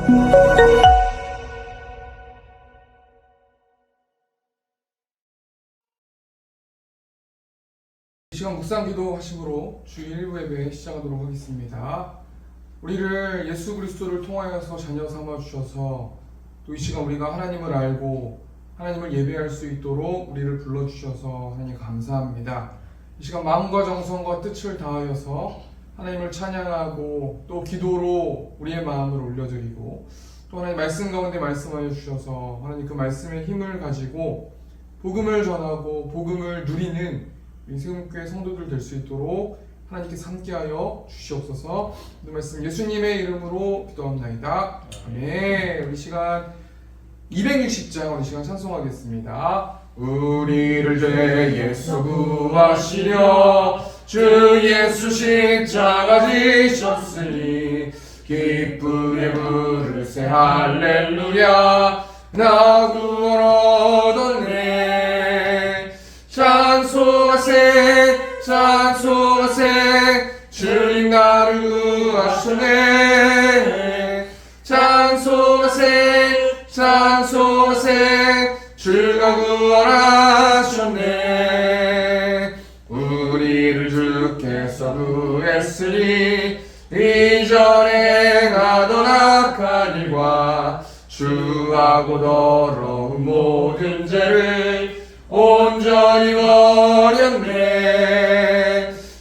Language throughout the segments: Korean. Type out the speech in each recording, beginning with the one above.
이 시간 묵상기도 하심으로 주일 1부 예배 시작하도록 하겠습니다. 우리를 예수 그리스도를 통하여서 자녀 삼아 주셔서 또 이 시간 우리가 하나님을 알고 하나님을 예배할 수 있도록 우리를 불러주셔서 하나님 감사합니다. 이 시간 마음과 정성과 뜻을 다하여서 하나님을 찬양하고 또 기도로 우리의 마음을 올려드리고 또 하나님 말씀 가운데 말씀하여 주셔서 하나님 그 말씀의 힘을 가지고 복음을 전하고 복음을 누리는 우리 세움교회 성도들 될 수 있도록 하나님께서 함께하여 주시옵소서. 그 말씀 예수님의 이름으로 기도합나이다. 아멘. 우리 시간 260장 우리 시간 찬송하겠습니다. 우리를 죄에서 구하시려 주 예수 십자가 지셨으니 기쁘게 부르세 할렐루야 나 구원 얻었네. 찬송하세 찬송하세 주님 나를 구하셨네. 찬송하세 찬송하세 주가 구원하셨네. 우리를 주께서 구했으니 이전에 행하던 악한 일과 주하고 더러운 모든 죄를 온전히 버렸네.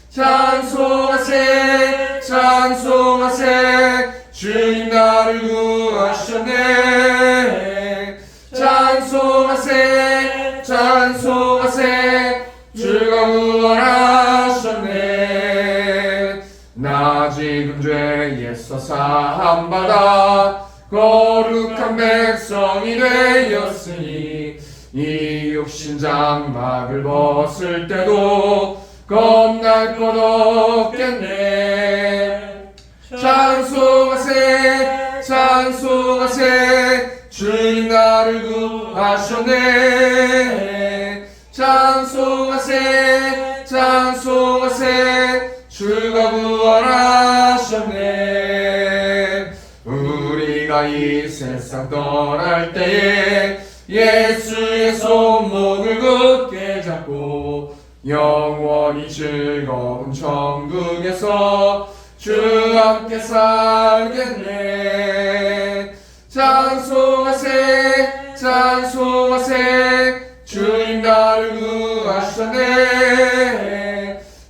찬송하세 찬송하세 주님 나를 구하셨네. 찬송하세 찬송하세 주가 구원하셨네. 나 지금 죄에서 사함받아 거룩한 백성이 되었으니 이 육신 장막을 벗을 때도 겁날 것 없겠네. 찬송하세 찬송하세 주님 나를 구하셨네. 찬송하세 찬송하세 주가 구원하셨네. 우리가 이 세상 떠날 때에 예수의 손목을 굳게 잡고 영원히 즐거운 천국에서 주 함께 살겠네. 찬송하세 찬송하세 주님 나를 구하셨네.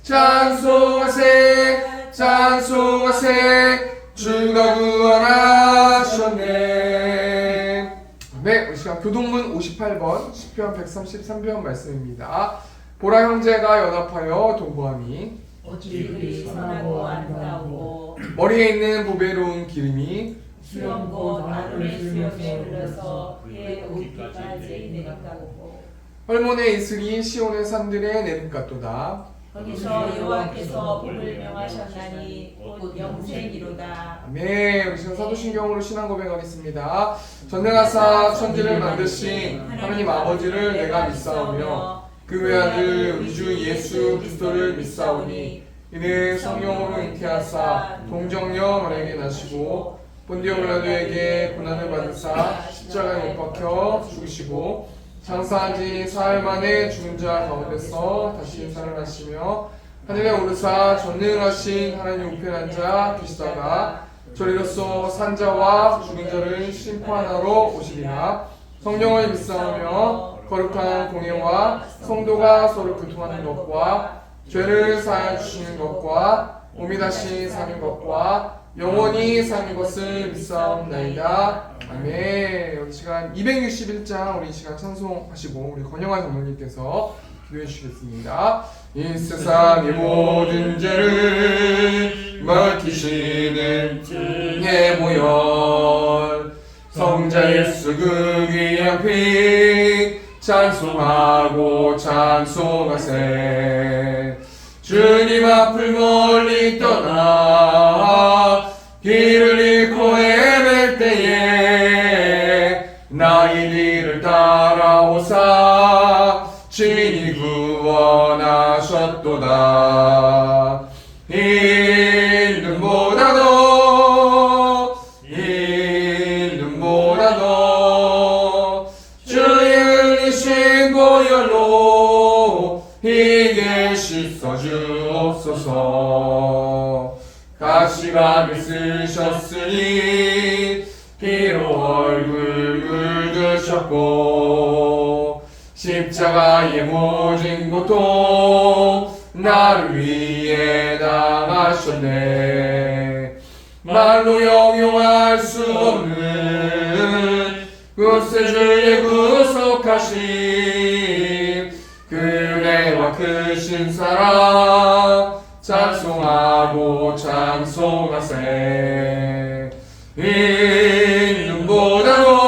찬송하세 찬송하세 주가 구원하셨네. 네, 우리 시간 교동문 58번 시편 133편 말씀입니다. 보라 형제가 연합하여 동거하니 어찌 선하고 아름다우고 머리에 있는 보배로운 기름이 수염 곧 아론의 수염에 흘러서 그의 옷깃까지 내려가고 헐몬의 이슬이 시온의 산들에 내림 같도다. 거기서 여호와께서 복을 명하셨나니 곧 영생이로다. 아멘. 우리 지금 사도신경으로 신앙 고백하겠습니다. 전능하사 천지를 만드신 하나님 아버지를 내가 믿사오며 그 외아들 우리 주 예수 그리스도를 믿사오니 이는 성령으로 잉태하사 동정녀 마리아에게 나시고 본디오 빌라도에게 고난을 받으사 십자가에 못 박혀 죽으시고 장사한 지 사흘 만에 죽은 자 가운데서 다시 살아나시며 하늘에 오르사 전능하신 하나님 우편한 자 계시다가 저리로서 산자와 죽은 자를 심판하러 오시리라. 성령을 믿사오며 거룩한 공예와 성도가 서로 교통하는 것과 죄를 사하여 주시는 것과 몸이 다시 사는 것과 영원히 사는 것을 믿사옵나이다. 아멘. 우리 시간 261장 우리 시간 찬송하시고 우리 권영환 장로님께서 기도해 주시겠습니다. 이 세상의 모든 죄를 맡기시는 주의 보혈 성자 예수 그 귀한 피 찬송하고 찬송하세. 주님 앞을 멀리 떠나 길을 잃고 헤맬 때에 나의 길을 따라오사 주인이 구원하셨도다. 임금보다도 임금보다도 쓰셨으니 피로 얼굴 물드셨고 십자가의 모진 고통 나를 위해 당하셨네. 말로 형용할 수 없는 구세주의 구속하심 그 은혜와 크신 사랑 찬송하고 찬송하세. 이 눈보다도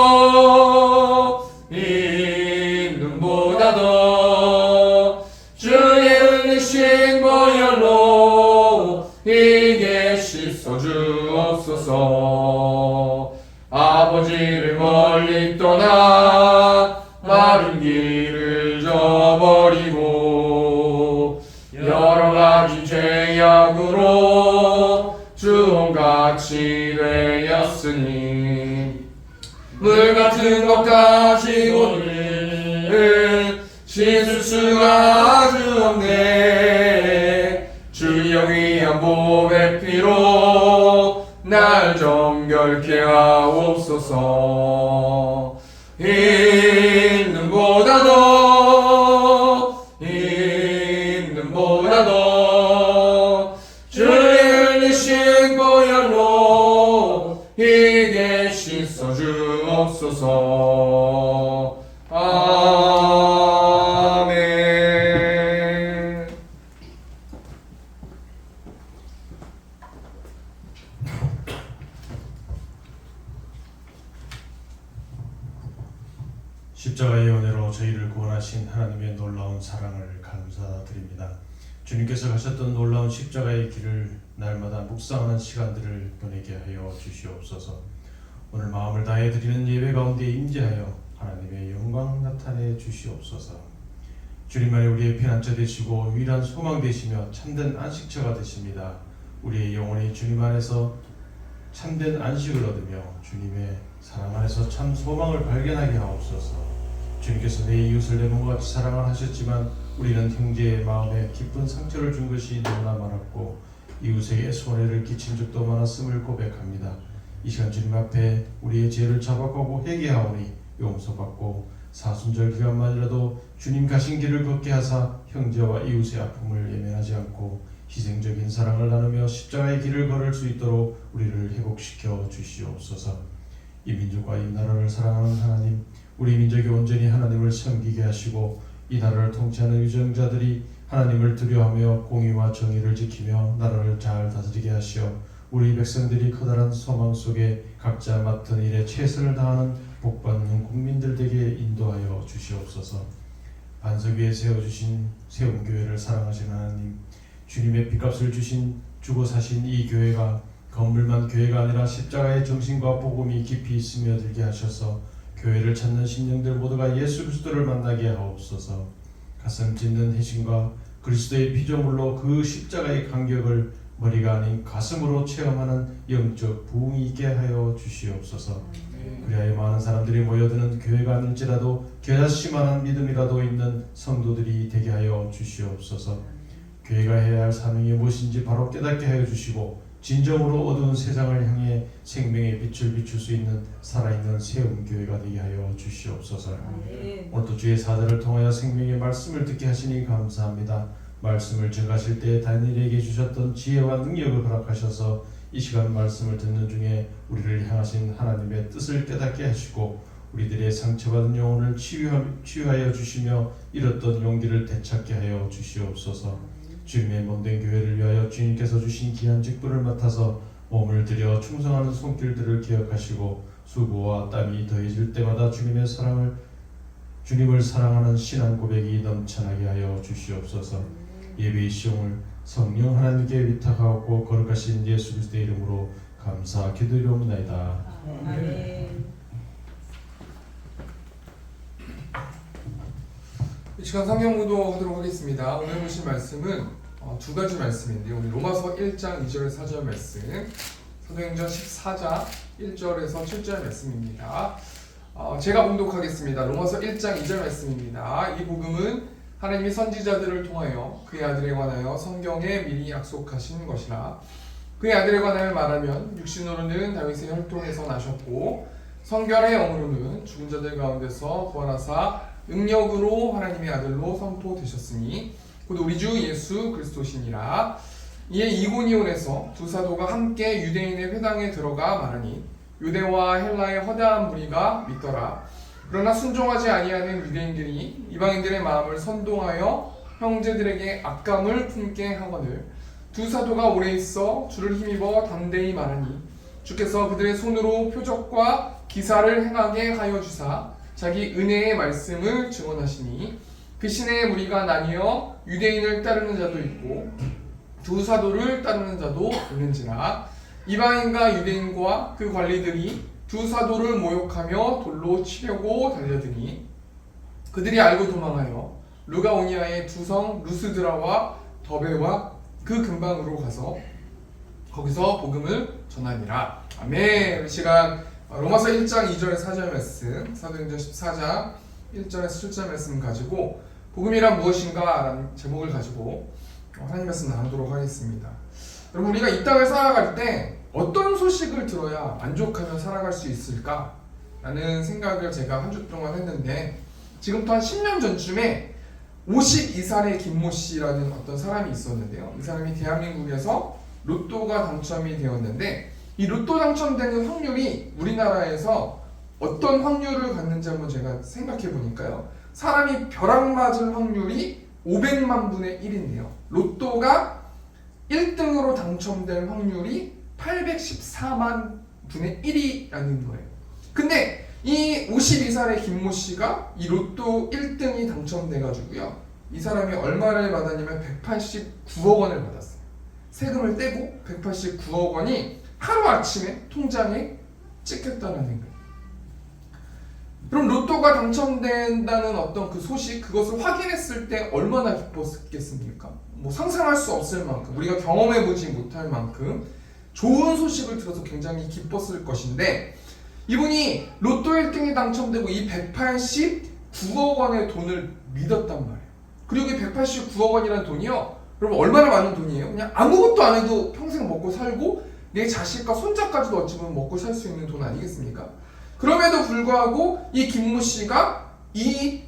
주의 흘리신 보혈로 이게 씻어주옵소서. 아버지를 멀리 떠나 마른 길을 저버리고 여러가지 죄악으로 주홍같이 되었으니 물같은 것 가지고는 씻을 수가 아주 없네. 주여 위한 보배 피로 날 정결케 하옵소서. 이 눈보다도 주의 흘리신 보혈로 이게 씻어주옵소서. 아멘. 십자가의 은혜로 저희를 구원하신 하나님의 놀라운 사랑을 감사드립니다. 주님께서 가셨던 놀라운 십자가의 길을 날마다 묵상하는 시간들을 보내게 하여 주시옵소서. 오늘 마음을 다해 드리는 예배 가운데 임재하여 하나님의 영광 나타내 주시옵소서. 주님만이 우리의 피난처 되시고 유일한 소망 되시며 참된 안식처가 되십니다. 우리의 영혼이 주님 안에서 참된 안식을 얻으며 주님의 사랑 안에서 참 소망을 발견하게 하옵소서. 주님께서 내 이웃을 내 몸과 같이 사랑을 하셨지만 우리는 형제의 마음에 깊은 상처를 준 것이 너무나 많았고 이웃에게 손해를 끼친 적도 많았음을 고백합니다. 이 시간 주님 앞에 우리의 죄를 자박하고 회개하오니 용서받고 사순절 기간만이라도 주님 가신 길을 걷게 하사 형제와 이웃의 아픔을 예면하지 않고 희생적인 사랑을 나누며 십자가의 길을 걸을 수 있도록 우리를 회복시켜 주시옵소서. 이 민족과 이 나라를 사랑하는 하나님, 우리 민족이 온전히 하나님을 섬기게 하시고 이 나라를 통치하는 위정자들이 하나님을 두려워하며 공의와 정의를 지키며 나라를 잘 다스리게 하시어 우리 백성들이 커다란 소망 속에 각자 맡은 일에 최선을 다하는 복받는 국민들 되게 인도하여 주시옵소서. 반석 위에 세운 교회를 사랑하시는 하나님, 주님의 핏값을 주신 주고 사신 이 교회가 건물만 교회가 아니라 십자가의 정신과 복음이 깊이 스며들게 하셔서 교회를 찾는 심령들 모두가 예수 그리스도를 만나게 하옵소서. 가슴 찢는 희생과 그리스도의 피조물로 그 십자가의 간격을 머리가 아닌 가슴으로 체험하는 영적 부흥이 있게 하여 주시옵소서. 그리하여 많은 사람들이 모여드는 교회가 아닐지라도 겨자씨만한 믿음이라도 있는 성도들이 되게 하여 주시옵소서. 교회가 해야 할 사명이 무엇인지 바로 깨닫게 하여 주시고 진정으로 어두운 세상을 향해 생명의 빛을 비출 수 있는 살아있는 세움교회가 되게 하여 주시옵소서. 오늘도 주의 사자를 통하여 생명의 말씀을 듣게 하시니 감사합니다. 말씀을 증가하실 때 다니엘에게 주셨던 지혜와 능력을 허락하셔서 이 시간 말씀을 듣는 중에 우리를 향하신 하나님의 뜻을 깨닫게 하시고 우리들의 상처받은 영혼을 치유하여 주시며 잃었던 용기를 되찾게 하여 주시옵소서. 주님의 몸된 교회를 위하여 주님께서 주신 귀한 직분을 맡아서 몸을 들여 충성하는 손길들을 기억하시고 수고와 땀이 더해질 때마다 주님을 사랑하는 신앙 고백이 넘쳐나게 하여 주시옵소서. 예배의 시험을 성령 하나님께 위탁하고 거룩하신 예수 그리스도의 이름으로 감사 기도드리옵나이다. 아멘. 이 시간 성경 공독하도록 하겠습니다. 오늘 보신 말씀은 두 가지 말씀인데요. 우리 로마서 1장 2절에서 4절 말씀, 사도행전 14장 1절에서 7절 말씀입니다. 제가 봉독하겠습니다. 로마서 1장 2절 말씀입니다. 이 복음은 하나님이 선지자들을 통하여 그의 아들에 관하여 성경에 미리 약속하신 것이라 그의 아들에 관하여 말하면 육신으로는 다윗의 혈통에서 나셨고 성결의 영으로는 죽은 자들 가운데서 부활하사 능력으로 하나님의 아들로 선포되셨으니 곧 우리 주 예수 그리스도시니라. 이에 이고니온에서 두 사도가 함께 유대인의 회당에 들어가 말하니 유대와 헬라의 허다한 무리가 믿더라. 그러나 순종하지 아니하는 유대인들이 이방인들의 마음을 선동하여 형제들에게 악감을 품게 하거늘 두 사도가 오래 있어 주를 힘입어 담대히 말하니 주께서 그들의 손으로 표적과 기사를 행하게 하여 주사 자기 은혜의 말씀을 증언하시니 그 시내의 무리가 나뉘어 유대인을 따르는 자도 있고 두 사도를 따르는 자도 있는지라. 이방인과 유대인과 그 관리들이 두 사도를 모욕하며 돌로 치려고 달려드니 그들이 알고 도망하여 루가오니아의 두 성 루스드라와 더베와 그 근방으로 가서 거기서 복음을 전하니라. 아멘. 이 시간 로마서 1장 2절에서 4절 말씀, 사도행전 14장 1절에서 7절 말씀 가지고 복음이란 무엇인가 라는 제목을 가지고 하나님 말씀 나누도록 하겠습니다. 여러분, 우리가 이 땅을 살아갈 때 어떤 소식을 들어야 만족하며 살아갈 수 있을까? 라는 생각을 제가 한 주 동안 했는데 지금부터 한 10년 전쯤에 52살의 김모 씨라는 어떤 사람이 있었는데요. 이 사람이 대한민국에서 로또가 당첨이 되었는데 이 로또 당첨되는 확률이 우리나라에서 어떤 확률을 갖는지 한번 제가 생각해 보니까요. 사람이 벼락 맞을 확률이 500만 분의 1인데요. 로또가 1등으로 당첨될 확률이 814만 분의 1이라는 거예요. 근데 이 52살의 김모 씨가 이 로또 1등이 당첨돼가지고요. 이 사람이 얼마를 받았냐면 189억 원을 받았어요. 세금을 떼고 189억 원이 하루아침에 통장에 찍혔다는 거예요. 그럼 로또가 당첨된다는 어떤 그 소식, 그것을 확인했을 때 얼마나 기뻤겠습니까? 뭐 상상할 수 없을 만큼, 우리가 경험해보지 못할 만큼 좋은 소식을 들어서 굉장히 기뻤을 것인데 이분이 로또 1등이 당첨되고 이 189억 원의 돈을 믿었단 말이에요. 그리고 이 189억 원이라는 돈이요, 여러분 얼마나 많은 돈이에요? 그냥 아무것도 안 해도 평생 먹고 살고 내 자식과 손자까지도 어찌 보면 먹고 살 수 있는 돈 아니겠습니까? 그럼에도 불구하고 이 김모 씨가 이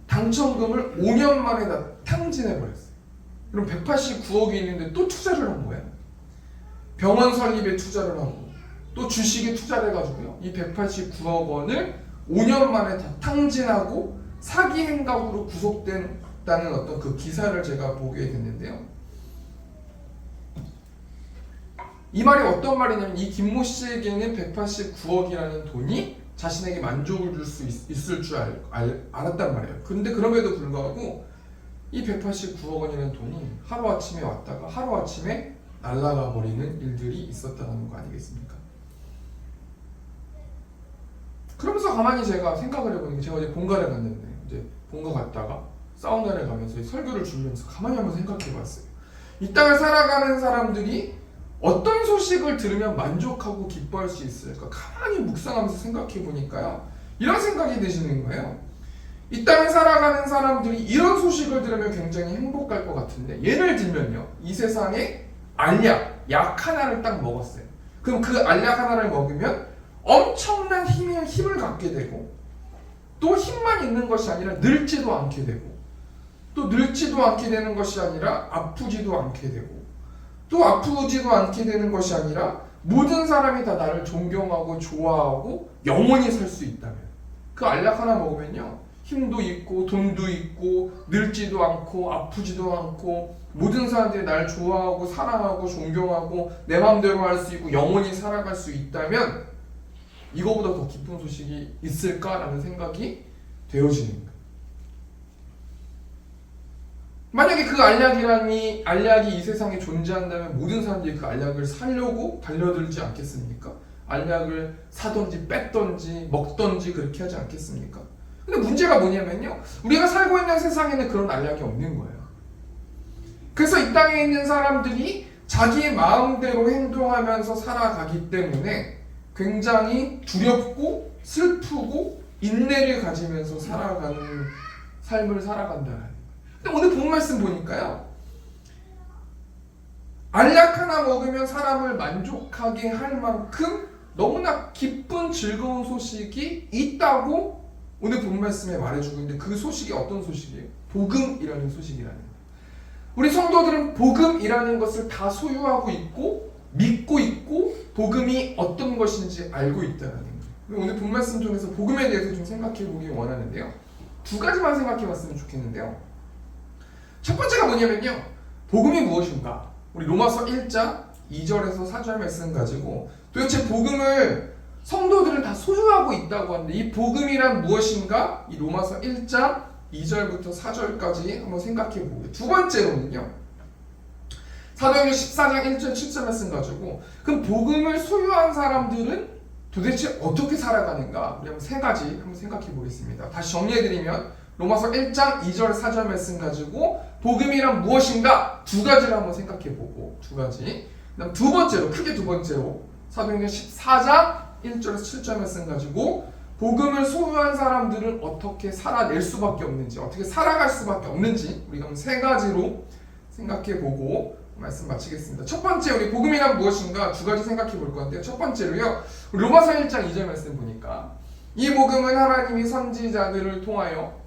당첨금을 5년 만에 다 탕진해 버렸어요. 그럼 189억이 있는데 또 투자를 한 거예요. 병원 설립에 투자를 하고 또 주식에 투자를 해가지고요. 이 189억 원을 5년 만에 다 탕진하고 사기 행각으로 구속된다는 어떤 그 기사를 제가 보게 됐는데요. 이 말이 어떤 말이냐면 이 김모 씨에게는 189억이라는 돈이 자신에게 만족을 줄 수 있을 줄 알았단 말이에요. 근데 그럼에도 불구하고 이 189억 원이라는 돈이 하루아침에 왔다가 하루아침에 날아가 버리는 일들이 있었다는 거 아니겠습니까? 그러면서 가만히 제가 생각을 해보는 게, 제가 어제 본가를 갔는데 이제 본가 갔다가 사우나를 가면서 설교를 준비하면서 가만히 한번 생각해봤어요. 이 땅을 살아가는 사람들이 어떤 소식을 들으면 만족하고 기뻐할 수 있을까? 가만히 묵상하면서 생각해보니까요, 이런 생각이 드시는 거예요. 이 땅을 살아가는 사람들이 이런 소식을 들으면 굉장히 행복할 것 같은데, 예를 들면요, 이 세상에 알약, 약 하나를 딱 먹었어요. 그럼 그 알약 하나를 먹으면 엄청난 힘을 갖게 되고, 또 힘만 있는 것이 아니라 늙지도 않게 되고, 또 늙지도 않게 되는 것이 아니라 아프지도 않게 되고, 또 아프지도 않게 되는 것이 아니라 모든 사람이 다 나를 존경하고 좋아하고 영원히 살 수 있다면, 그 알약 하나 먹으면요, 힘도 있고 돈도 있고 늙지도 않고 아프지도 않고 모든 사람들이 날 좋아하고 사랑하고 존경하고 내 마음대로 할 수 있고 영원히 살아갈 수 있다면 이거보다 더 기쁜 소식이 있을까라는 생각이 되어지는 거예요. 만약에 그 알약이 이 세상에 존재한다면 모든 사람들이 그 알약을 사려고 달려들지 않겠습니까? 알약을 사든지 뺐든지 먹든지 그렇게 하지 않겠습니까? 근데 문제가 뭐냐면요, 우리가 살고 있는 세상에는 그런 알약이 없는 거예요. 그래서 이 땅에 있는 사람들이 자기의 마음대로 행동하면서 살아가기 때문에 굉장히 두렵고 슬프고 인내를 가지면서 살아가는 삶을 살아간다는. 근데 오늘 본 말씀 보니까요, 알약 하나 먹으면 사람을 만족하게 할 만큼 너무나 기쁜 즐거운 소식이 있다고 오늘 본 말씀에 말해주고 있는데 그 소식이 어떤 소식이에요? 복음이라는 소식이라는 거예요. 우리 성도들은 복음이라는 것을 다 소유하고 있고 믿고 있고 복음이 어떤 것인지 알고 있다는 거예요. 오늘 본 말씀 통해서 복음에 대해서 좀 생각해 보기 원하는데요. 두 가지만 생각해 봤으면 좋겠는데요. 첫 번째가 뭐냐면요. 복음이 무엇인가? 우리 로마서 1장 2절에서 4절 말씀 가지고 도대체 복음을 성도들은 다 소유하고 있다고 하는데 이 복음이란 무엇인가? 이 로마서 1장 2절부터 4절까지 한번 생각해 보고요. 두 번째로는요. 사도행전 14장 1절 7절 말씀 가지고 그럼 복음을 소유한 사람들은 도대체 어떻게 살아가는가? 우리 한번 세 가지 한번 생각해 보겠습니다. 다시 정리해 드리면 로마서 1장 2절 4절 말씀 가지고 복음이란 무엇인가? 두 가지를 한번 생각해 보고 두 가지. 그다음 두 번째로 크게 두 번째로 사도행전 14장 1절에서 7절 말씀 가지고 복음을 소유한 사람들은 어떻게 살아낼 수밖에 없는지 어떻게 살아갈 수밖에 없는지 우리가 세 가지로 생각해 보고 말씀 마치겠습니다. 첫 번째 우리 복음이란 무엇인가 두 가지 생각해 볼 건데요. 첫 번째로요. 우리 로마서 1장 2절 말씀 보니까 이 복음은 하나님이 선지자들을 통하여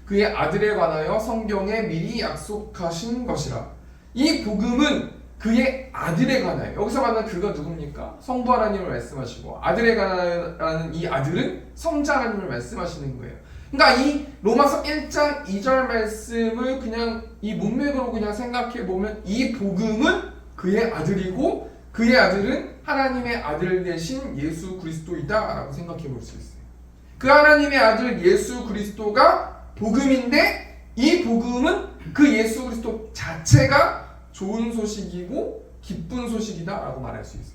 그의 아들에 관하여 성경에 미리 약속하신 것이라. 이 복음은 그의 아들에 관하여 여기서 말하는 그가 누굽니까? 성부 하나님을 말씀하시고 아들에 관하여라는 이 아들은 성자 하나님을 말씀하시는 거예요. 그러니까 이 로마서 1장 2절 말씀을 그냥 이 문맥으로 그냥 생각해 보면 이 복음은 그의 아들이고 그의 아들은 하나님의 아들 되신 예수 그리스도이다라고 생각해 볼 수 있어요. 그 하나님의 아들 예수 그리스도가 복음인데 이 복음은 그 예수 그리스도 자체가 좋은 소식이고 기쁜 소식이다라고 말할 수 있어요.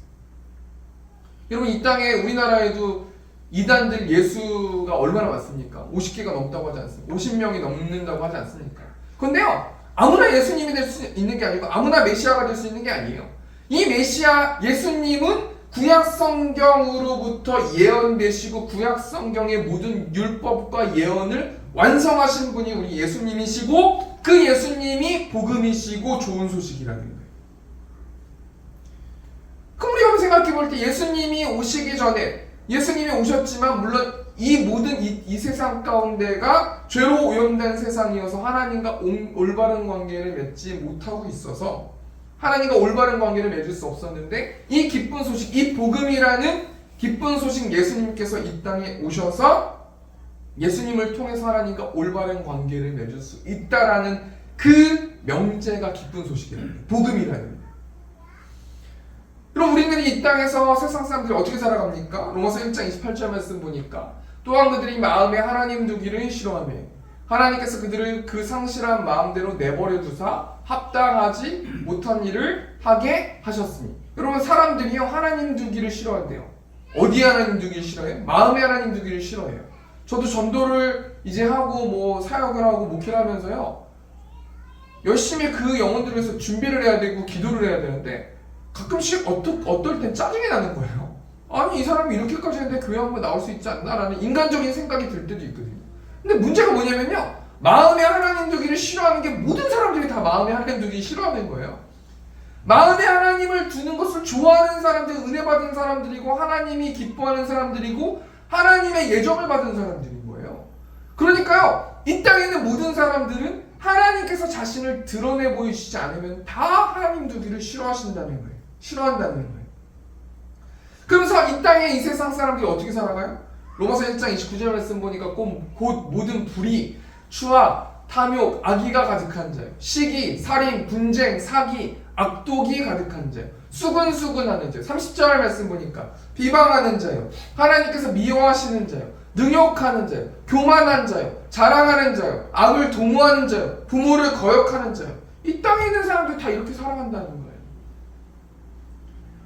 여러분 이 땅에 우리나라에도 이단들 예수가 얼마나 많습니까? 50개가 넘다고 하지 않습니까? 50명이 넘는다고 하지 않습니까? 그런데요 아무나 예수님이 될 수 있는 게 아니고 아무나 메시아가 될 수 있는 게 아니에요. 이 메시아 예수님은 구약 성경으로부터 예언되시고 구약 성경의 모든 율법과 예언을 완성하신 분이 우리 예수님이시고 그 예수님이 복음이시고 좋은 소식이라는 거예요. 그럼 우리가 한번 생각해 볼 때 예수님이 오시기 전에 예수님이 오셨지만 물론 이 모든 이 세상 가운데가 죄로 오염된 세상이어서 하나님과 올바른 관계를 맺지 못하고 있어서 하나님과 올바른 관계를 맺을 수 없었는데 이 기쁜 소식, 이 복음이라는 기쁜 소식 예수님께서 이 땅에 오셔서 예수님을 통해서 하나님과 올바른 관계를 맺을 수 있다라는 그 명제가 기쁜 소식이라는 거예요. 복음이라는 거예요. 그럼 우리는 이 땅에서 세상 사람들이 어떻게 살아갑니까? 로마서 1장 28절 말씀 보니까 또한 그들이 마음에 하나님 두기를 싫어하며 하나님께서 그들을 그 상실한 마음대로 내버려 두사 합당하지 못한 일을 하게 하셨으니. 여러분 사람들이요 하나님 두기를 싫어한대요. 어디 하나님 두기를 싫어해요? 마음에 하나님 두기를 싫어해요. 저도 전도를 이제 하고 뭐 사역을 하고 목회를 하면서요 열심히 그 영혼들을 위해서 준비를 해야 되고 기도를 해야 되는데 가끔씩 어떨 땐 짜증이 나는 거예요. 아니 이 사람이 이렇게까지 했는데 교회 한번 나올 수 있지 않나라는 인간적인 생각이 들 때도 있거든요. 근데 문제가 뭐냐면요 마음에 하나님 두기를 싫어하는 게 모든 사람들이 다 마음에 하나님 두기 싫어하는 거예요. 마음에 하나님을 두는 것을 좋아하는 사람들, 은혜 받은 사람들이고 하나님이 기뻐하는 사람들이고 하나님의 예정을 받은 사람들인 거예요. 그러니까요 이 땅에 있는 모든 사람들은 하나님께서 자신을 드러내 보이시지 않으면 다 하나님 두기를 싫어하신다는 거예요. 싫어한다는 거예요. 그러면서 이 땅에 이 세상 사람들이 어떻게 살아가요? 로마서 1장 29절 말씀 보니까 곧 모든 불의, 추악, 탐욕, 악의가 가득한 자요. 시기, 살인, 분쟁, 사기, 악독이 가득한 자요. 수근수근하는 자요. 30절 말씀 보니까 비방하는 자요. 하나님께서 미워하시는 자요. 능욕하는 자요. 교만한 자요. 자랑하는 자요. 악을 도모하는 자요. 부모를 거역하는 자요. 이 땅에 있는 사람들 다 이렇게 살아간다는 거예요.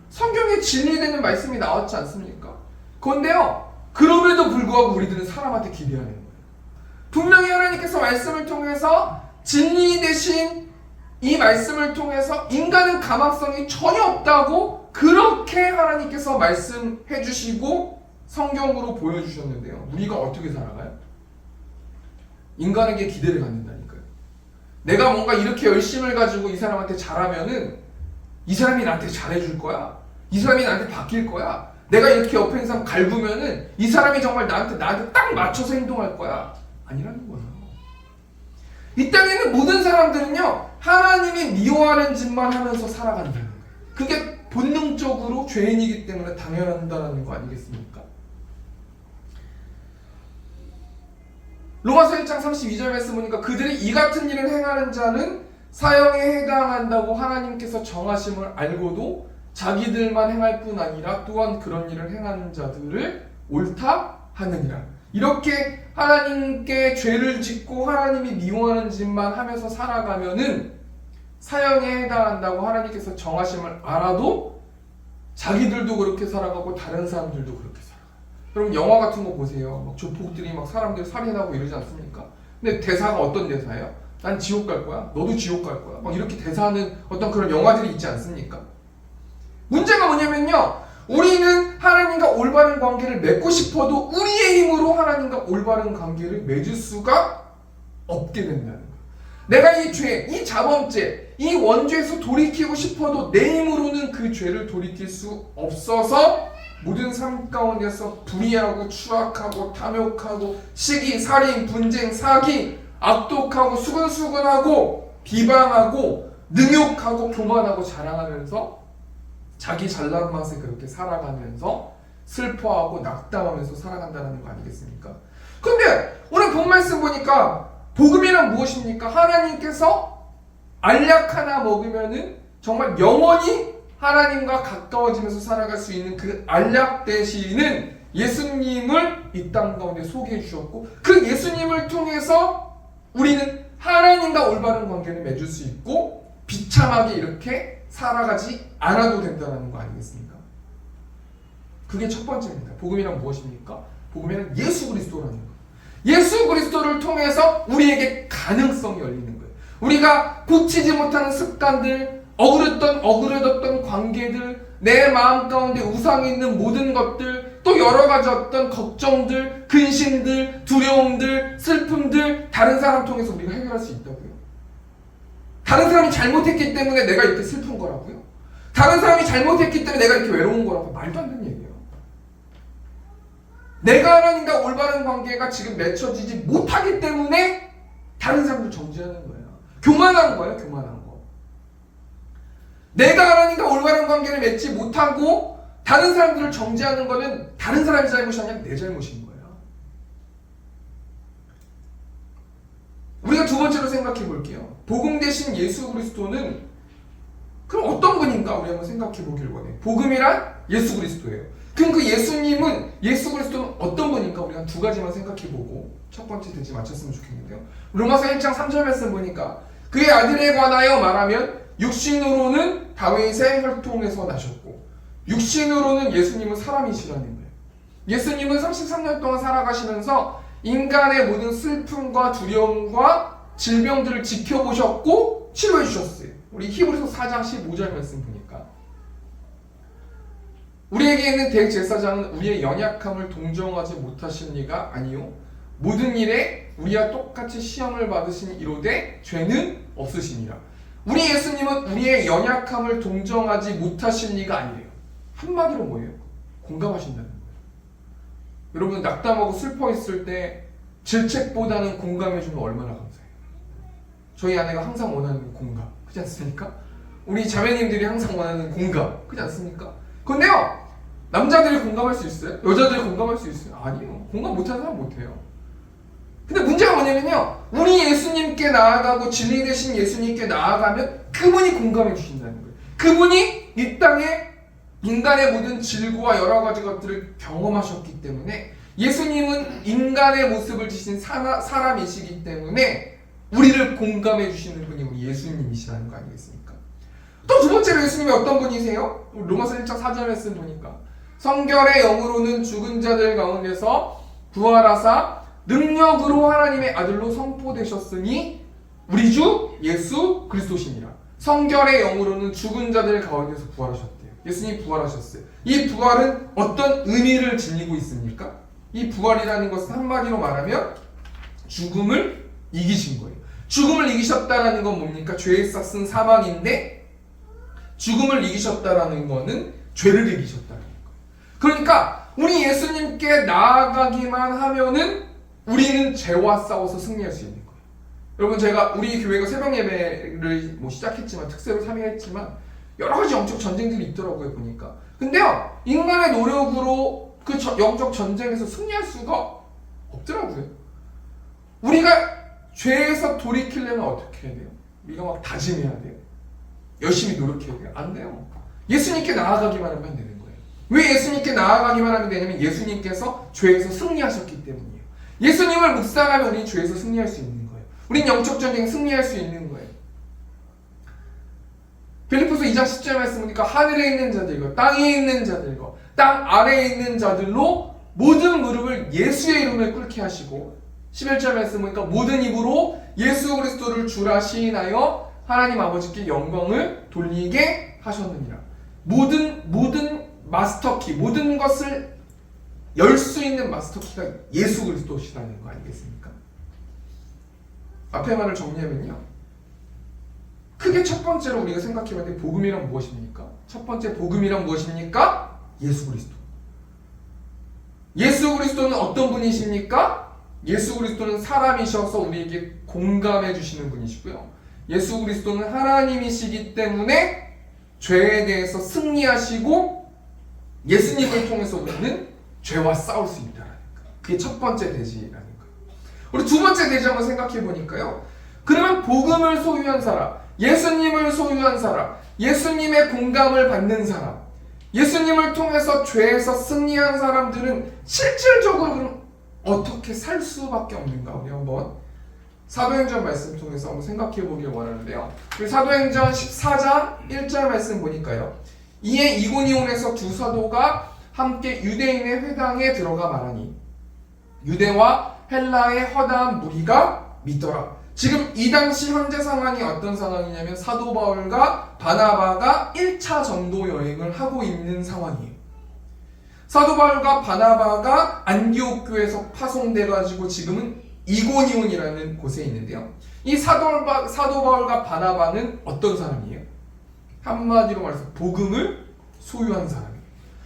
성경에 진리되는 말씀이 나왔지 않습니까? 그런데요 그럼에도 불구하고 우리들은 사람한테 기대하는 거예요. 분명히 하나님께서 말씀을 통해서 진리 대신 이 말씀을 통해서 인간은 가망성이 전혀 없다고 그렇게 하나님께서 말씀해 주시고 성경으로 보여주셨는데요. 우리가 어떻게 살아가요? 인간에게 기대를 갖는다니까요. 내가 뭔가 이렇게 열심을 가지고 이 사람한테 잘하면은 이 사람이 나한테 잘해줄 거야. 이 사람이 나한테 바뀔 거야. 내가 이렇게 옆에 있는 사람 갈구면은 이 사람이 정말 나한테 딱 맞춰서 행동할 거야. 아니라는 거예요. 이 땅에 있는 모든 사람들은요, 하나님이 미워하는 짓만 하면서 살아간다는 거예요. 그게 본능적으로 죄인이기 때문에 당연한다는 거 아니겠습니까? 로마서 1장 32절 말씀 보니까 그들이 이 같은 일을 행하는 자는 사형에 해당한다고 하나님께서 정하심을 알고도 자기들만 행할 뿐 아니라 또한 그런 일을 행하는 자들을 옳다 하느니라. 이렇게 하나님께 죄를 짓고 하나님이 미워하는 짓만 하면서 살아가면은 사형에 해당한다고 하나님께서 정하심을 알아도 자기들도 그렇게 살아가고 다른 사람들도 그렇게 살아가요. 여러분 영화 같은 거 보세요. 막 조폭들이 막 사람들 살인하고 이러지 않습니까? 근데 대사가 어떤 대사예요? 난 지옥 갈 거야. 너도 지옥 갈 거야. 막 이렇게 대사하는 어떤 그런 영화들이 있지 않습니까? 문제가 뭐냐면요, 우리는 하나님과 올바른 관계를 맺고 싶어도 우리의 힘으로 하나님과 올바른 관계를 맺을 수가 없게 된다는 거예요. 내가 이 죄, 이 자범죄, 이 원죄에서 돌이키고 싶어도 내 힘으로는 그 죄를 돌이킬 수 없어서 모든 삶 가운데서 불의하고 추악하고 탐욕하고 시기, 살인, 분쟁, 사기, 악독하고 수근수근하고 비방하고 능욕하고 교만하고 자랑하면서 자기 잘난 맛에 그렇게 살아가면서 슬퍼하고 낙담하면서 살아간다는 거 아니겠습니까? 근데 오늘 본 말씀 보니까 복음이란 무엇입니까? 하나님께서 알약 하나 먹으면은 정말 영원히 하나님과 가까워지면서 살아갈 수 있는 그 알약 대신은 예수님을 이 땅 가운데 소개해 주셨고, 그 예수님을 통해서 우리는 하나님과 올바른 관계를 맺을 수 있고 비참하게 이렇게 살아가지 않아도 된다는 거 아니겠습니까? 그게 첫 번째입니다. 복음이란 무엇입니까? 복음이란 예수 그리스도라는 거예요. 예수 그리스도를 통해서 우리에게 가능성이 열리는 거예요. 우리가 고치지 못하는 습관들, 어그러졌던 관계들, 내 마음 가운데 우상이 있는 모든 것들, 또 여러 가지 어떤 걱정들, 근심들, 두려움들, 슬픔들, 다른 사람 통해서 우리가 해결할 수 있다고요. 다른 사람이 잘못했기 때문에 내가 이렇게 슬픈 거라고요? 다른 사람이 잘못했기 때문에 내가 이렇게 외로운 거라고? 말도 안 되는 얘기예요. 내가 하나님과 올바른 관계가 지금 맺혀지지 못하기 때문에 다른 사람들 정죄하는 거예요. 교만한 거예요, 교만한 거. 내가 하나님과 올바른 관계를 맺지 못하고 다른 사람들을 정죄하는 거는 다른 사람의 잘못이 아니라 내 잘못인 거예요. 우리가 두 번째로 생각해 볼게요. 복음 대신 예수 그리스도는 그럼 어떤 분인가 우리 한번 생각해 보길 원해요. 복음이란 예수 그리스도예요. 그럼 그 예수님은, 예수 그리스도는 어떤 분인가 우리가 두 가지만 생각해 보고 첫 번째 대지 마쳤으면 좋겠는데요. 로마서 1장 3절 말씀 보니까 그의 아들에 관하여 말하면 육신으로는 다윗의 혈통에서 나셨고, 육신으로는 예수님은 사람이시라는 거예요. 예수님은 33년 동안 살아가시면서 인간의 모든 슬픔과 두려움과 질병들을 지켜보셨고 치료해 주셨어요. 우리 히브리서 4장 15절 말씀 보니까 우리에게 있는 대제사장은 우리의 연약함을 동정하지 못하신 이가 아니요 모든 일에 우리와 똑같이 시험을 받으신 이로되 죄는 없으시니라. 우리 예수님은 우리의 연약함을 동정하지 못하신 이가 아니래요. 한마디로 뭐예요? 공감하신다는 거예요. 여러분 낙담하고 슬퍼 있을 때 질책보다는 공감해주면 얼마나 감사해요. 저희 아내가 항상 원하는 공감, 그렇지 않습니까? 우리 자매님들이 항상 원하는 공감, 그렇지 않습니까? 근데요, 남자들이 공감할 수 있어요? 여자들이 공감할 수 있어요? 아니요. 공감 못하는 사람 못해요. 근데 문제가 뭐냐면요, 우리 예수님께 나아가고 진리 되신 예수님께 나아가면 그분이 공감해 주신다는 거예요. 그분이 이 땅에 인간의 모든 질고와 여러 가지 것들을 경험하셨기 때문에, 예수님은 인간의 모습을 지신 사람이시기 때문에 우리를 공감해 주시는 분이 우리 예수님이시라는 거 아니겠습니까? 또 두 번째로 예수님이 어떤 분이세요? 로마서 1장 4절 말씀 보니까 성결의 영으로는 죽은 자들 가운데서 부활하사 능력으로 하나님의 아들로 선포되셨으니 우리 주 예수 그리스도시니라. 성결의 영으로는 죽은 자들 가운데서 부활하셨대요. 예수님이 부활하셨어요. 이 부활은 어떤 의미를 지니고 있습니까? 이 부활이라는 것은 한마디로 말하면 죽음을 이기신 거예요. 죽음을 이기셨다라는 건 뭡니까? 죄에 싹쓴 사망인데 죽음을 이기셨다라는 거는 죄를 이기셨다는 거예요. 그러니까 우리 예수님께 나아가기만 하면은 우리는 죄와 싸워서 승리할 수 있는 거예요. 여러분, 제가 우리 교회가 새벽 예배를 뭐 시작했지만 특세로 참여했지만 여러 가지 영적 전쟁들이 있더라고요, 보니까. 근데요, 인간의 노력으로 그 영적 전쟁에서 승리할 수가 없더라고요. 우리가 죄에서 돌이키려면 어떻게 해야 돼요? 우리가 막 다짐해야 돼요. 열심히 노력해야 돼요. 안 돼요. 예수님께 나아가기만 하면 되는 거예요. 왜 예수님께 나아가기만 하면 되냐면 예수님께서 죄에서 승리하셨기 때문이에요. 예수님을 묵상하면 우리는 죄에서 승리할 수 있는 거예요. 우린 영적 전쟁에 승리할 수 있는 거예요. 빌립보서 2장 10절 말씀 보니까 하늘에 있는 자들과 땅에 있는 자들과 땅 아래에 있는 자들로 모든 무릎을 예수의 이름을 꿇게 하시고 11절 말씀 보니까 모든 입으로 예수 그리스도를 주라 시인하여 하나님 아버지께 영광을 돌리게 하셨느니라. 모든 마스터키, 모든 것을 열 수 있는 마스터키가 예수 그리스도시라는 거 아니겠습니까? 앞에 말을 정리하면요, 크게 첫 번째로 우리가 생각해봐야 될 복음이란 무엇입니까? 첫 번째 복음이란 무엇입니까? 예수 그리스도. 예수 그리스도는 어떤 분이십니까? 예수 그리스도는 사람이셔서 우리에게 공감해 주시는 분이시고요. 예수 그리스도는 하나님이시기 때문에 죄에 대해서 승리하시고 예수님을 통해서 우리는 죄와 싸울 수 있다는 거예요. 그게 첫 번째 대지라는 거예요. 우리 두 번째 대지 한번 생각해 보니까요. 그러면 복음을 소유한 사람, 예수님을 소유한 사람, 예수님의 공감을 받는 사람, 예수님을 통해서 죄에서 승리한 사람들은 실질적으로 어떻게 살 수밖에 없는가? 우리 한번 사도행전 말씀 통해서 한번 생각해 보길 원하는데요. 우리 사도행전 14장 1절 말씀 보니까요. 이에 이고니온에서 두 사도가 함께 유대인의 회당에 들어가 말하니 유대와 헬라의 허다한 무리가 믿더라. 지금 이 당시 현재 상황이 어떤 상황이냐면 사도 바울과 바나바가 1차 전도 여행을 하고 있는 상황이에요. 사도 바울과 바나바가 안디옥 교회에서 파송돼 가지고 지금은 이고니온이라는 곳에 있는데요. 이 사도 바울과 바나바는 어떤 사람이에요? 한마디로 말해서 복음을 소유한 사람이에요.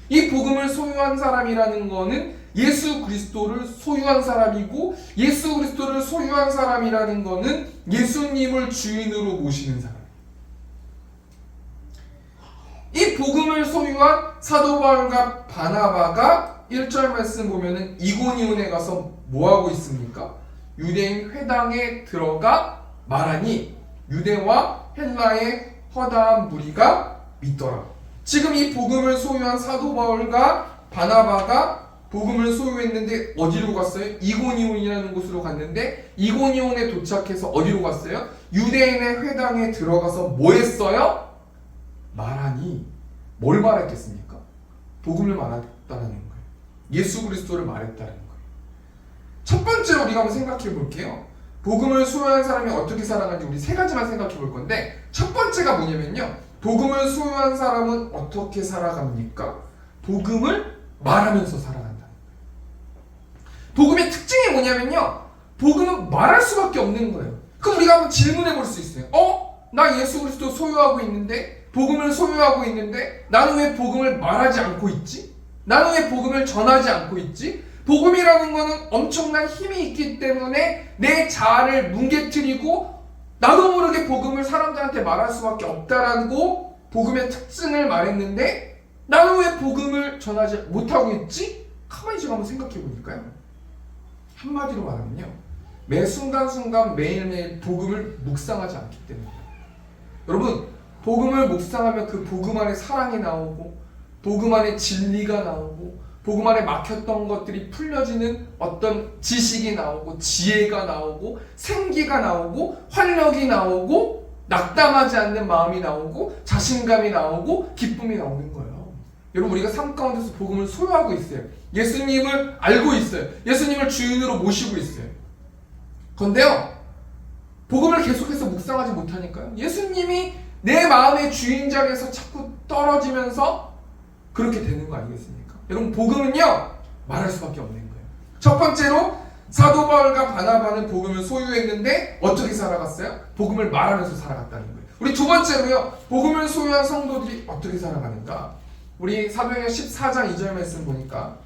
이 복음을 소유한 사람이라는 거는 예수 그리스도를 소유한 사람이고, 예수 그리스도를 소유한 사람이라는 거는 예수님을 주인으로 모시는 사람. 이 복음을 소유한 사도 바울과 바나바가 1절 말씀 보면은 이고니온에 가서 뭐 하고 있습니까? 유대인 회당에 들어가 말하니 유대와 헬라의 허다한 무리가 믿더라. 지금 이 복음을 소유한 사도 바울과 바나바가 복음을 소유했는데 어디로 갔어요? 이고니온이라는 곳으로 갔는데 이고니온에 도착해서 어디로 갔어요? 유대인의 회당에 들어가서 뭐 했어요? 말하니. 뭘 말했겠습니까? 복음을 말했다는 거예요. 예수 그리스도를 말했다는 거예요. 첫 번째로 우리가 한번 생각해 볼게요. 복음을 소유한 사람이 어떻게 살아가는지 우리 세 가지만 생각해 볼 건데, 첫 번째가 뭐냐면요, 복음을 소유한 사람은 어떻게 살아갑니까? 복음을 말하면서 살아간다. 복음의 특징이 뭐냐면요, 복음은 말할 수밖에 없는 거예요. 그럼 우리가 한번 질문해 볼 수 있어요. 나 예수 그리스도 소유하고 있는데, 복음을 소유하고 있는데 나는 왜 복음을 말하지 않고 있지? 나는 왜 복음을 전하지 않고 있지? 복음이라는 거는 엄청난 힘이 있기 때문에 내 자아를 뭉개뜨리고 나도 모르게 복음을 사람들한테 말할 수밖에 없다라고 복음의 특징을 말했는데 나는 왜 복음을 전하지 못하고 있지? 가만히 좀 한번 생각해 보니까요. 한마디로 말하면요, 매 순간순간 매일매일 복음을 묵상하지 않기 때문이에요. 여러분, 복음을 묵상하면 그 복음 안에 사랑이 나오고, 복음 안에 진리가 나오고, 복음 안에 막혔던 것들이 풀려지는 어떤 지식이 나오고, 지혜가 나오고, 생기가 나오고, 활력이 나오고, 낙담하지 않는 마음이 나오고, 자신감이 나오고, 기쁨이 나오는 거예요. 여러분, 우리가 삶 가운데서 복음을 소유하고 있어요. 예수님을 알고 있어요. 예수님을 주인으로 모시고 있어요. 그런데요, 복음을 계속해서 묵상하지 못하니까요, 예수님이 내 마음의 주인장에서 자꾸 떨어지면서 그렇게 되는 거 아니겠습니까? 여러분, 복음은요, 말할 수밖에 없는 거예요. 첫 번째로 사도 바울과 바나바는 복음을 소유했는데 어떻게 살아갔어요? 복음을 말하면서 살아갔다는 거예요. 우리 두 번째로요, 복음을 소유한 성도들이 어떻게 살아가는가? 우리 사도행전 14장 2절 말씀 보니까,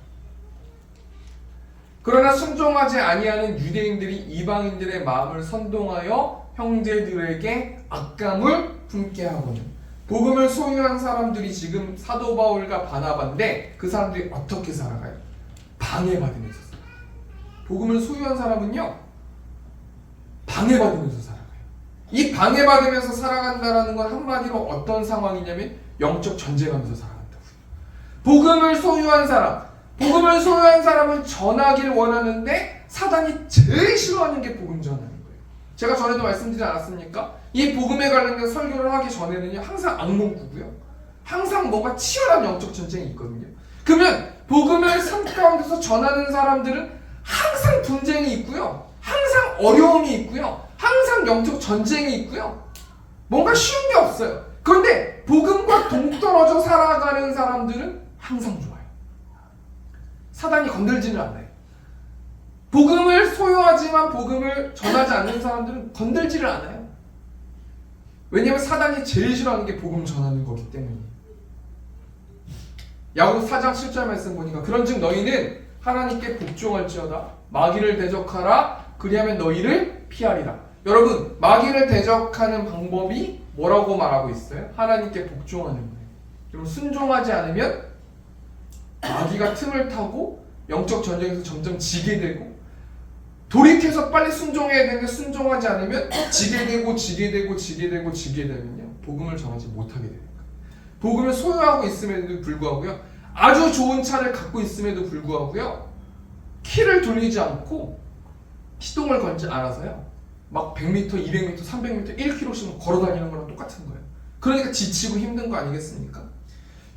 그러나 순종하지 아니하는 유대인들이 이방인들의 마음을 선동하여 형제들에게 악감을 품게 하거든. 복음을 소유한 사람들이 지금 사도 바울과 바나바인데 그 사람들이 어떻게 살아가요? 방해받으면서 살아요. 복음을 소유한 사람은요, 방해받으면서 살아가요. 이 방해받으면서 살아간다는 건 한마디로 어떤 상황이냐면 영적 전쟁하면서 살아간다고요. 복음을 소유한 사람은 전하길 원하는데 사단이 제일 싫어하는 게 복음 전하는 거예요. 제가 전에도 말씀드리지 않았습니까? 이 복음에 관련된 설교를 하기 전에는요, 항상 악몽 꾸고요, 항상 뭔가 치열한 영적 전쟁이 있거든요. 그러면 복음을 삶 가운데서 전하는 사람들은 항상 분쟁이 있고요, 항상 어려움이 있고요, 항상 영적 전쟁이 있고요, 뭔가 쉬운 게 없어요. 그런데 복음과 동떨어져 살아가는 사람들은 항상 좋아요. 사단이 건들지는 않아요. 복음을 소유하지만 복음을 전하지 않는 사람들은 건들지를 않아요. 왜냐하면 사단이 제일 싫어하는 게 복음 전하는 거기 때문이에요. 야고보 4장 7절 말씀 보니까 그런즉 너희는 하나님께 복종할지어다 마귀를 대적하라 그리하면 너희를 피하리라. 여러분, 마귀를 대적하는 방법이 뭐라고 말하고 있어요? 하나님께 복종하는 거예요. 여러분, 순종하지 않으면 마귀가 틈을 타고 영적 전쟁에서 점점 지게 되고, 돌이켜서 빨리 순종해야 되는데 순종하지 않으면 지게 되면요, 복음을 전하지 못하게 되는 거예요. 복음을 소유하고 있음에도 불구하고요, 아주 좋은 차를 갖고 있음에도 불구하고요, 키를 돌리지 않고 시동을 걸지 않아서요, 막 100m, 200m, 300m, 1km씩 걸어다니는 거랑 똑같은 거예요. 그러니까 지치고 힘든 거 아니겠습니까?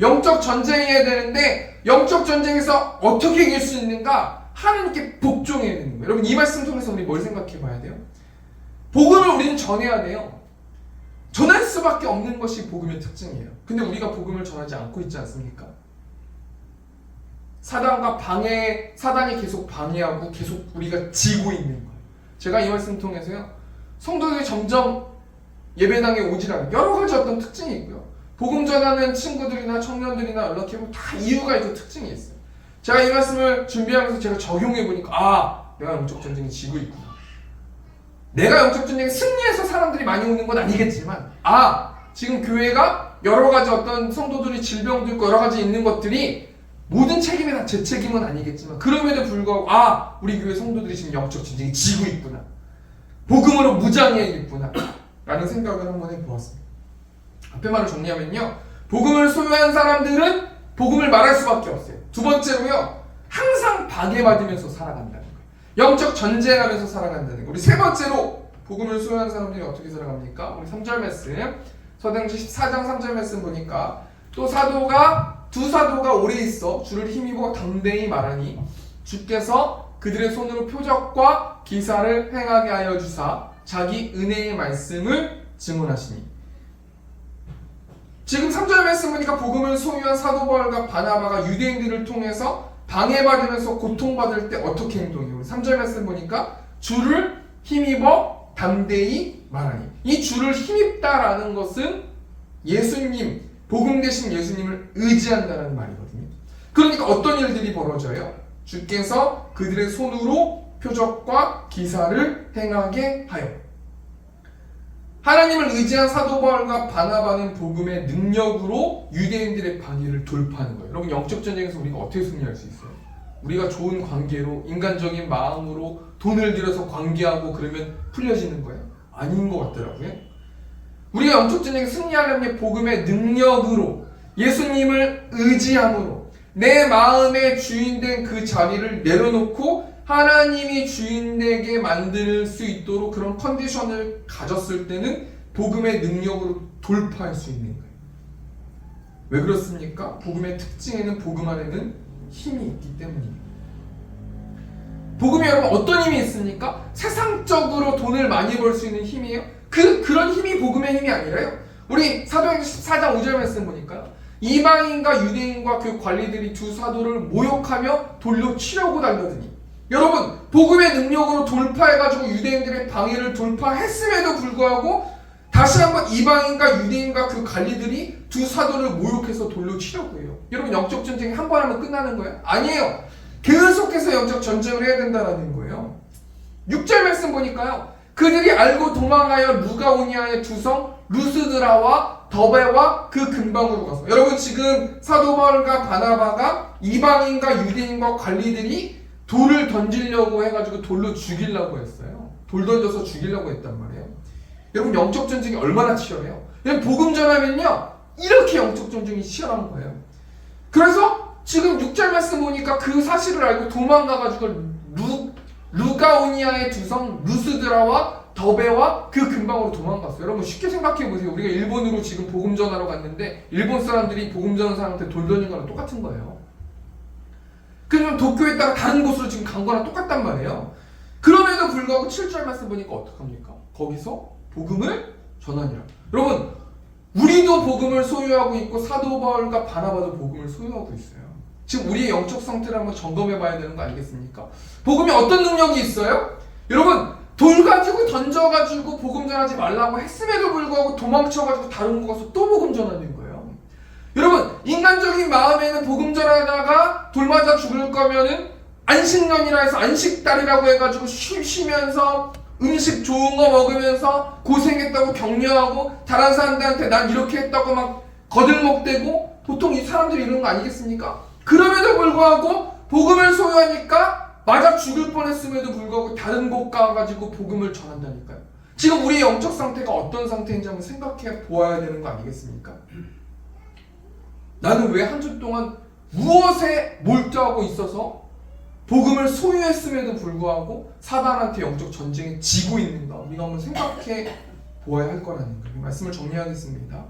영적 전쟁해야 되는데 영적 전쟁에서 어떻게 이길 수 있는가? 하나님께 복종해야 되는 거예요. 여러분, 이 말씀 통해서 우리 뭘 생각해 봐야 돼요? 복음을 우리는 전해야 돼요. 전할 수밖에 없는 것이 복음의 특징이에요. 근데 우리가 복음을 전하지 않고 있지 않습니까? 사단이 계속 방해하고 계속 우리가 지고 있는 거예요. 제가 이 말씀 통해서요, 성도들이 점점 예배당에 오질 않아요. 여러 가지 어떤 특징이 있고요. 복음 전하는 친구들이나 청년들이나 연락해보면 다 이유가 있고 특징이 있어요. 제가 이 말씀을 준비하면서 제가 적용해보니까 내가 영적 전쟁에 지고 있구나. 내가 영적 전쟁에 승리해서 사람들이 많이 오는 건 아니겠지만 지금 교회가 여러 가지 어떤 성도들이 질병도 있고 여러 가지 있는 것들이 모든 책임이 다 제 책임은 아니겠지만 그럼에도 불구하고 우리 교회 성도들이 지금 영적 전쟁에 지고 있구나, 복음으로 무장해야겠구나 라는 생각을 한번 해보았습니다. 앞에 말을 정리하면요, 복음을 소유한 사람들은 복음을 말할 수밖에 없어요. 두 번째로요, 항상 방해받으면서 살아간다는 거예요. 영적 전쟁하면서 살아간다는 거예요. 우리 세 번째로 복음을 소유한 사람들이 어떻게 살아갑니까? 우리 3절 말씀, 사도행전 14장 3절 말씀 보니까 또 두 사도가 오래 있어 주를 힘입어 담대히 말하니 주께서 그들의 손으로 표적과 기사를 행하게 하여 주사 자기 은혜의 말씀을 증언하시니. 지금 3절 말씀 보니까 복음을 소유한 사도 바울과 바나바가 유대인들을 통해서 방해받으면서 고통받을 때 어떻게 행동해요? 우리 3절 말씀 보니까 주를 힘입어 담대히 말하니. 이 주를 힘입다라는 것은 예수님, 복음 되신 예수님을 의지한다는 말이거든요. 그러니까 어떤 일들이 벌어져요? 주께서 그들의 손으로 표적과 기사를 행하게 하여. 하나님을 의지한 사도 바울과 바나바는 복음의 능력으로 유대인들의 방해를 돌파하는 거예요. 여러분, 영적 전쟁에서 우리가 어떻게 승리할 수 있어요? 우리가 좋은 관계로, 인간적인 마음으로 돈을 들여서 관계하고 그러면 풀려지는 거예요? 아닌 것 같더라고요. 우리가 영적 전쟁에 승리하려면 복음의 능력으로, 예수님을 의지함으로 내 마음의 주인된 그 자리를 내려놓고 하나님이 주인되게 만들 수 있도록 그런 컨디션을 가졌을 때는 복음의 능력으로 돌파할 수 있는 거예요. 왜 그렇습니까? 복음의 특징에는 복음 안에는 힘이 있기 때문입니다. 복음이 여러분 어떤 힘이 있습니까? 세상적으로 돈을 많이 벌 수 있는 힘이에요? 그런 힘이 복음의 힘이 아니라요. 우리 사도행전 14장 5절 말씀 보니까 이방인과 유대인과 그 관리들이 두 사도를 모욕하며 돌로 치려고 달려드니. 여러분, 복음의 능력으로 돌파해가지고 유대인들의 방해를 돌파했음에도 불구하고 다시 한번 이방인과 유대인과 그 관리들이 두 사도를 모욕해서 돌로 치려고 해요. 여러분 영적 전쟁이 한 번 하면 끝나는 거예요? 아니에요. 계속해서 영적 전쟁을 해야 된다는 거예요. 6절 말씀 보니까요. 그들이 알고 도망하여 루가오니아의 두 성 루스드라와 더베와 그 근방으로 가서, 여러분 지금 사도 바울과 바나바가 이방인과 유대인과 관리들이 돌을 던지려고 해가지고 돌로 죽이려고 했어요. 돌 던져서 죽이려고 했단 말이에요. 여러분 영적 전쟁이 얼마나 치열해요. 여러분 복음 전하면요 이렇게 영적 전쟁이 치열한 거예요. 그래서 지금 6절 말씀 보니까 그 사실을 알고 도망가가지고 루가오니아의 두 성 루스드라와 더베와 그 근방으로 도망갔어요. 여러분 쉽게 생각해 보세요. 우리가 일본으로 지금 복음 전하러 갔는데 일본 사람들이 복음 전하는 사람한테 돌 던진 거랑 똑같은 거예요. 그러면 도쿄에다가 다른 곳으로 지금 간 거랑 똑같단 말이에요. 그럼에도 불구하고 7절 말씀 보니까 어떡합니까? 거기서 복음을 전하니라. 여러분 우리도 복음을 소유하고 있고 사도 바울과 바나바도 복음을 소유하고 있어요. 지금 우리의 영적 상태를 한번 점검해 봐야 되는 거 아니겠습니까? 복음이 어떤 능력이 있어요? 여러분 돌 가지고 던져가지고 복음 전하지 말라고 했음에도 불구하고 도망쳐가지고 다른 곳 가서 또 복음 전하는 거예요. 여러분 인간적인 마음에는 복음 전하다가 돌 맞아 죽을 거면은 안식년이라 해서 안식달이라고 해가지고 쉬면서 음식 좋은 거 먹으면서 고생했다고 격려하고 다른 사람들한테 난 이렇게 했다고 막 거들먹대고 보통 이 사람들이 이런 거 아니겠습니까? 그럼에도 불구하고 복음을 소유하니까 맞아 죽을 뻔했음에도 불구하고 다른 곳 가가지고 복음을 전한다니까요. 지금 우리의 영적 상태가 어떤 상태인지 한번 생각해 보아야 되는 거 아니겠습니까? 나는 왜 한 주 동안 무엇에 몰두하고 있어서 복음을 소유했음에도 불구하고 사단한테 영적 전쟁에 지고 있는가? 우리가 한번 생각해 보아야 할 거라는 거예요. 말씀을 정리하겠습니다.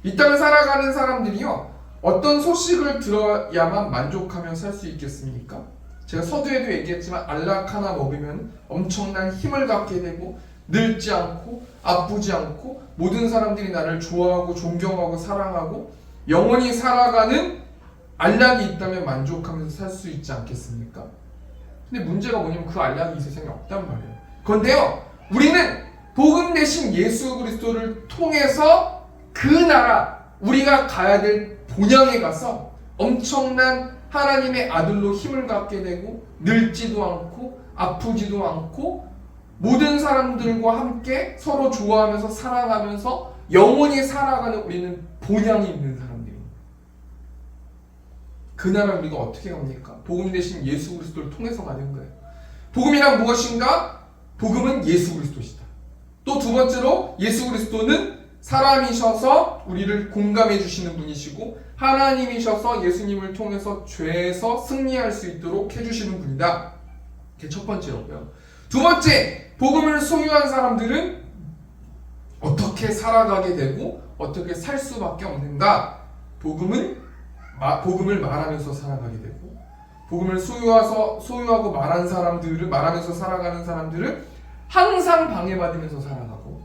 이 땅을 살아가는 사람들이요 어떤 소식을 들어야만 만족하며 살 수 있겠습니까? 제가 서두에도 얘기했지만 알약 하나 먹으면 엄청난 힘을 갖게 되고 늙지 않고 아프지 않고 모든 사람들이 나를 좋아하고 존경하고 사랑하고 영원히 살아가는 알약이 있다면 만족하면서 살 수 있지 않겠습니까? 근데 문제가 뭐냐면 그 알약이 이 세상에 없단 말이에요. 그런데요 우리는 복음 대신 예수 그리스도를 통해서 그 나라 우리가 가야 될 본향에 가서 엄청난 하나님의 아들로 힘을 갖게 되고 늙지도 않고 아프지도 않고 모든 사람들과 함께 서로 좋아하면서 사랑하면서 영원히 살아가는 우리는 본향이 있는 사람들입니다. 그 나라 우리가 어떻게 갑니까? 복음 대신 예수 그리스도를 통해서 가는 거예요. 복음이란 무엇인가? 복음은 예수 그리스도시다. 또 두 번째로 예수 그리스도는 사람이셔서 우리를 공감해 주시는 분이시고 하나님이셔서 예수님을 통해서 죄에서 승리할 수 있도록 해주시는 분이다. 그게 첫 번째였고요. 두 번째, 복음을 소유한 사람들은 어떻게 살아가게 되고 어떻게 살 수밖에 없는가? 복음을 말하면서 살아가게 되고 복음을 소유하고 말하면서 살아가는 사람들은 항상 방해받으면서 살아가고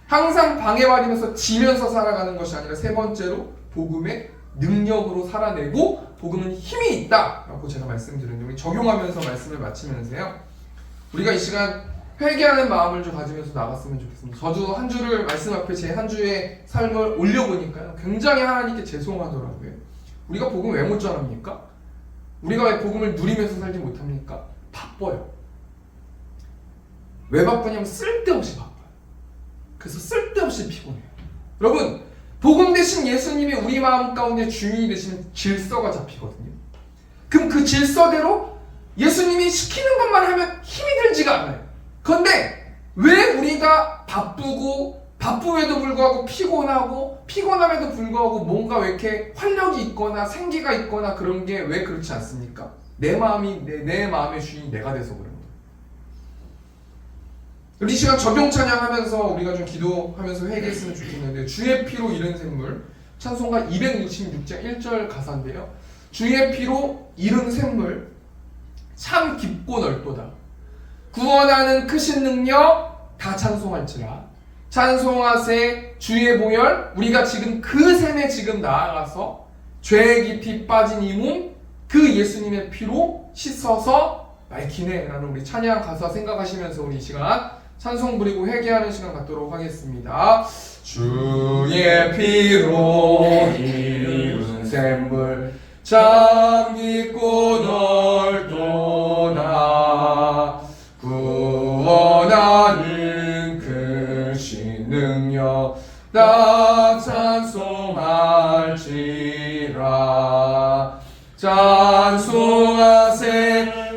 항상 방해받으면서 지면서 살아가는 것이 아니라 세 번째로 복음의 능력으로 살아내고 복음은 힘이 있다 라고 제가 말씀드렸는데 우리 적용하면서 말씀을 마치면서요 우리가 이 시간 회개하는 마음을 좀 가지면서 나갔으면 좋겠습니다. 저도 한 주를 말씀 앞에 제 한 주의 삶을 올려보니까요 굉장히 하나님께 죄송하더라고요. 우리가 복음 왜 못 전합니까? 우리가 왜 복음을 누리면서 살지 못합니까? 바빠요. 왜 바쁘냐면 쓸데없이 바빠요. 그래서 쓸데없이 피곤해요. 여러분 복음 대신 예수님이 우리 마음 가운데 주인이 되시는 질서가 잡히거든요. 그럼 그 질서대로 예수님이 시키는 것만 하면 힘이 들지가 않아요. 그런데 왜 우리가 바쁨에도 불구하고 피곤함에도 불구하고 뭔가 왜 이렇게 활력이 있거나 생기가 있거나 그런 게 왜 그렇지 않습니까? 내 마음의 주인이 내가 돼서 그런 거예요. 우리 시간 적용 찬양하면서 우리가 좀 기도하면서 회개했으면 좋겠는데 주의 피로 이른 샘물 찬송가 266장 1절 가사인데요. 주의 피로 이른 샘물 참 깊고 넓도다. 구원하는 크신 능력 다 찬송할지라. 찬송하세 주의 보혈. 우리가 지금 그 샘에 지금 나아가서 죄에 깊이 빠진 이 몸 그 예수님의 피로 씻어서 밝히네 라는 우리 찬양 가사 생각하시면서 우리 이 시간 찬송 부리고 회개하는 시간 갖도록 하겠습니다. 주의 피로 이룬 샘물 참 깊고 넓도다 구원하는 크신 능력 나 찬송할지라 찬송하세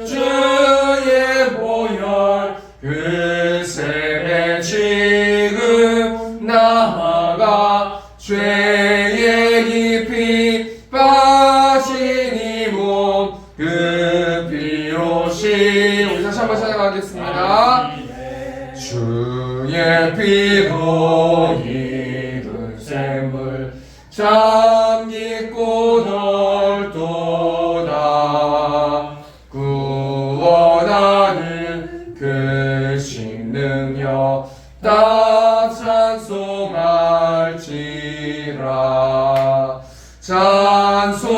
주의 보혈 그 샘에 지금 나아가 죄에 깊이 빠진 이 몸 그 피로시 우리 다시 한번 찬양하겠습니다. 주의 피로 이룬 샘물 참 깊고 넓도다 구원하는 그 신능력 다 찬송할지라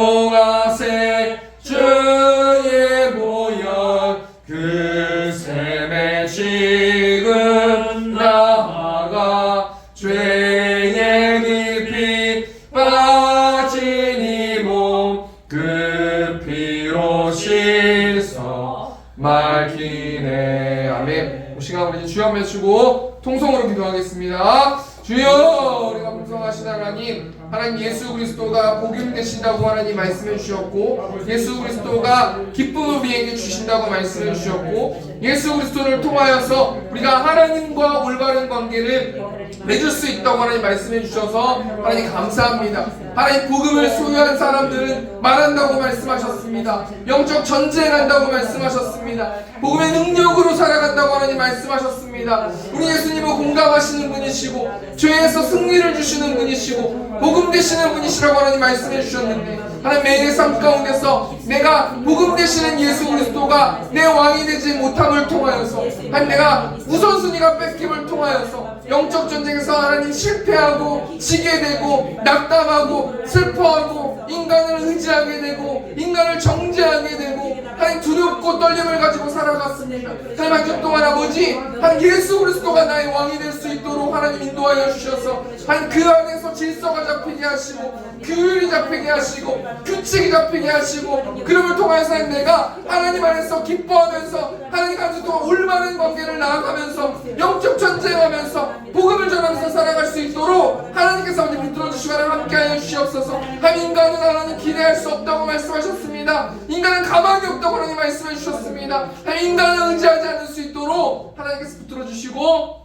찬송하세 주의 보혈 그 샘에 지금 나아가 죄에 깊이 빠진 이 몸 그 피로 씻어 맑히네. 아멘. 이 시간 우리 주여 외치고 통성으로 기도하겠습니다. 주여 우리가 풍성하신 하나님 예수 그리스도가 복음 되신다고 하나님 말씀해 주셨고 예수 그리스도가 기쁨을 우리에게 주신다고 말씀해 주셨고 예수 그리스도를 통하여서 우리가 하나님과 올바른 관계를 맺을 수 있다고 하나님 말씀해 주셔서 하나님 감사합니다. 하나님 복음을 소유한 사람들은 말한다고 말씀하셨습니다. 영적 전쟁한다고 말씀하셨습니다. 복음의 능력으로 살아간다고 하나님 말씀하셨습니다. 우리 예수님은 공감하시는 분이시고 죄에서 승리를 주시는 분이시고 복음 되시는 분이시라고 하나님 말씀해 주셨는데 하나님 매일의 삶 가운데서 내가 복음 되시는 예수 그리스도가 내 왕이 되지 못함을 통하여서 하나님 내가 우선순위가 뺏김을 통하여서 영적 전쟁에서 하나님 실패하고 지게 되고 낙담하고 슬퍼하고 인간을 의지하게 되고 인간을 정죄하게 되고 하나님 두렵고 떨림을 가지고 살아갔습니다. 하나님 한 주 동안 아버지 하나님 예수 그리스도가 나의 왕이 될 수 있도록 하나님 인도하여 주셔서 하나님 그 안에서 질서가 잡히게 하시고 규율이 잡히게 하시고 규칙이 잡히게 하시고 그름을 통해서 내가 하나님 안에서 기뻐하면서 하나님 한 주 동안 올바른 관계를 나아가면서 영적 전쟁하면서 복음을 전하면서 살아갈 수 있도록 하나님께서 우리 붙들어 주시고 함께하여 주시옵소서. 하나님 인간은 하나님 기대할 수 없다고 말씀하셨습니다. 인간은 가망이 없다고 하나님 말씀해 주셨습니다. 하나님 인간은 의지하지 않을 수 있도록 하나님께서 붙들어 주시고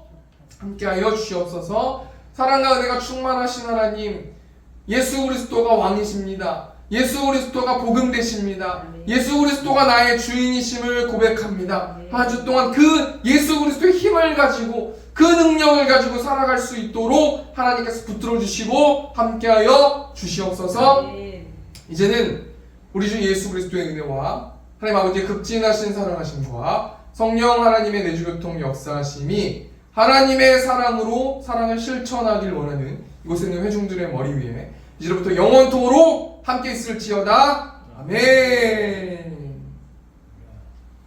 함께하여 주시옵소서. 사랑과 은혜가 충만하신 하나님 예수 그리스도가 왕이십니다. 예수 그리스도가 복음 되십니다. 예수 그리스도가 나의 주인이심을 고백합니다. 한 주 동안 그 예수 그리스도의 힘을 가지고 그 능력을 가지고 살아갈 수 있도록 하나님께서 붙들어 주시고 함께하여 주시옵소서. 이제는 우리 주 예수 그리스도의 은혜와 하나님 아버지의 극진하신 사랑하심과 성령 하나님의 내주교통 역사하심이 하나님의 사랑으로 사랑을 실천하길 원하는 이곳에 있는 회중들의 머리 위에 이제부터 영원토록 함께 있을지어다. 아멘.